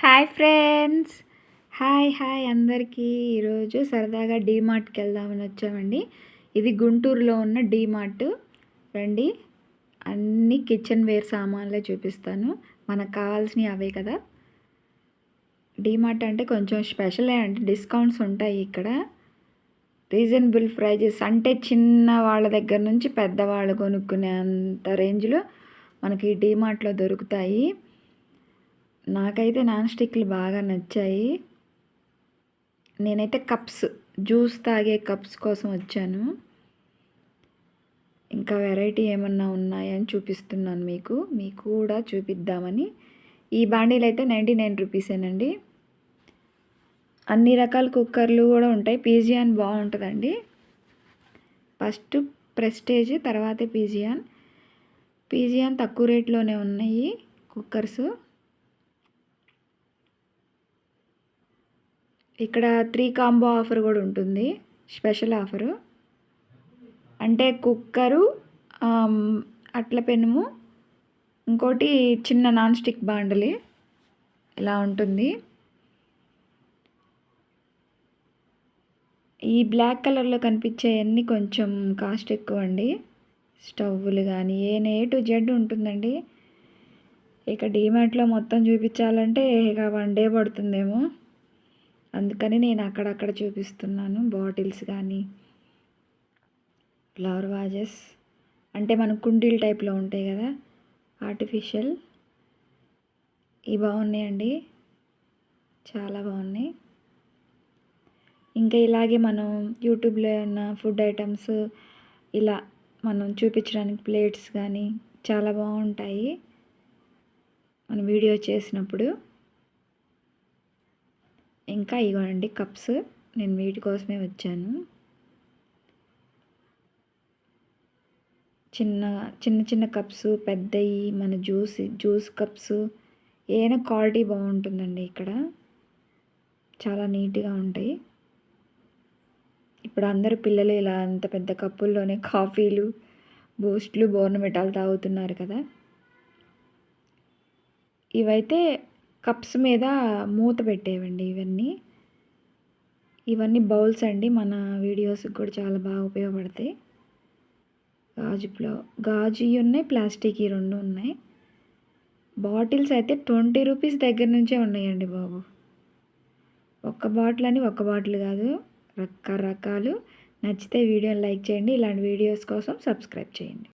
Hi friends. Hi అందరికీ. ఈరోజు సరదాగా డీమార్ట్కి వెళ్దామని వచ్చామండి. ఇది గుంటూరులో ఉన్న డీమార్ట్. రండి, అన్ని కిచెన్ వేర్ సామాన్లే చూపిస్తాను. మనకు కావాల్సినవి అవే కదా. డీమార్ట్ అంటే కొంచెం స్పెషలే అండి, డిస్కౌంట్స్ ఉంటాయి ఇక్కడ. రీజనబుల్ ప్రైజెస్ అంటే చిన్న వాళ్ళ దగ్గర నుంచి పెద్దవాళ్ళు కొనుక్కునే అంత రేంజ్లో మనకి డీమార్ట్లో దొరుకుతాయి. నాకైతే నాన్ స్టిక్లు బాగా నచ్చాయి. నేనైతే కప్స్, జ్యూస్ తాగే కప్స్ కోసం వచ్చాను. ఇంకా వెరైటీ ఏమన్నా ఉన్నాయని చూపిస్తున్నాను మీకు కూడా చూపిద్దామని. ఈ బాండీలు అయితే 99 రూపీసేనండి. అన్ని రకాల కుక్కర్లు కూడా ఉంటాయి. పీజియాన్ బాగుంటుందండి. ఫస్ట్ ప్రెస్టేజ్, తర్వాతే పీజియాన్ తక్కువ రేట్లోనే ఉన్నాయి కుక్కర్స్. ఇక్కడ 3 కాంబో ఆఫర్ కూడా ఉంటుంది, స్పెషల్ ఆఫరు. అంటే కుక్కరు, అట్ల పెనుము, ఇంకోటి చిన్న నాన్ స్టిక్ బాండలి ఇలా ఉంటుంది. ఈ బ్లాక్ కలర్లో కనిపించేవన్నీ కొంచెం కాస్ట్ ఎక్కువ అండి. స్టవ్లు కానీ ఏ టు జెడ్ ఉంటుందండి. ఇక డీమార్ట్లో మొత్తం చూపించాలంటే ఇక 1 డే పడుతుందేమో. అందుకని నేను అక్కడక్కడ చూపిస్తున్నాను. బాటిల్స్ కానీ, ఫ్లవర్ వాజెస్ అంటే మన కుండీల టైప్లో ఉంటాయి కదా, ఆర్టిఫిషియల్. ఇవి బాగున్నాయండి, చాలా బాగున్నాయి. ఇంకా ఇలాగే మనం యూట్యూబ్లో ఉన్న ఫుడ్ ఐటమ్స్ ఇలా మనం చూపించడానికి ప్లేట్స్ కానీ చాలా బాగుంటాయి మనం వీడియో చేసినప్పుడు. ఇంకా ఇవ్వండి కప్స్, నేను వీటి కోసమే వచ్చాను. చిన్న కప్స్, పెద్దవి మన జ్యూస్ కప్స్, ఏదైనా క్వాలిటీ బాగుంటుందండి ఇక్కడ. చాలా నీట్గా ఉంటాయి. ఇప్పుడు అందరు పిల్లలు ఇలా అంత పెద్ద కప్పుల్లోనే కాఫీలు, బూస్ట్లు, బోర్నమిటాలు తాగుతున్నారు కదా. ఇవైతే కప్స్ మీద మూత పెట్టేవండి. ఇవన్నీ బౌల్స్ అండి. మన వీడియోస్కి కూడా చాలా బాగా ఉపయోగపడతాయి. గాజు ఉన్నాయి, ప్లాస్టిక్ ఈ 2 ఉన్నాయి. బాటిల్స్ అయితే 20 రూపీస్ దగ్గర నుంచే ఉన్నాయండి బాబు. ఒక్క బాటిల్ అని ఒక్క బాటిల్ కాదు, రకరకాలు. నచ్చితే వీడియోని లైక్ చేయండి. ఇలాంటి వీడియోస్ కోసం సబ్స్క్రైబ్ చేయండి.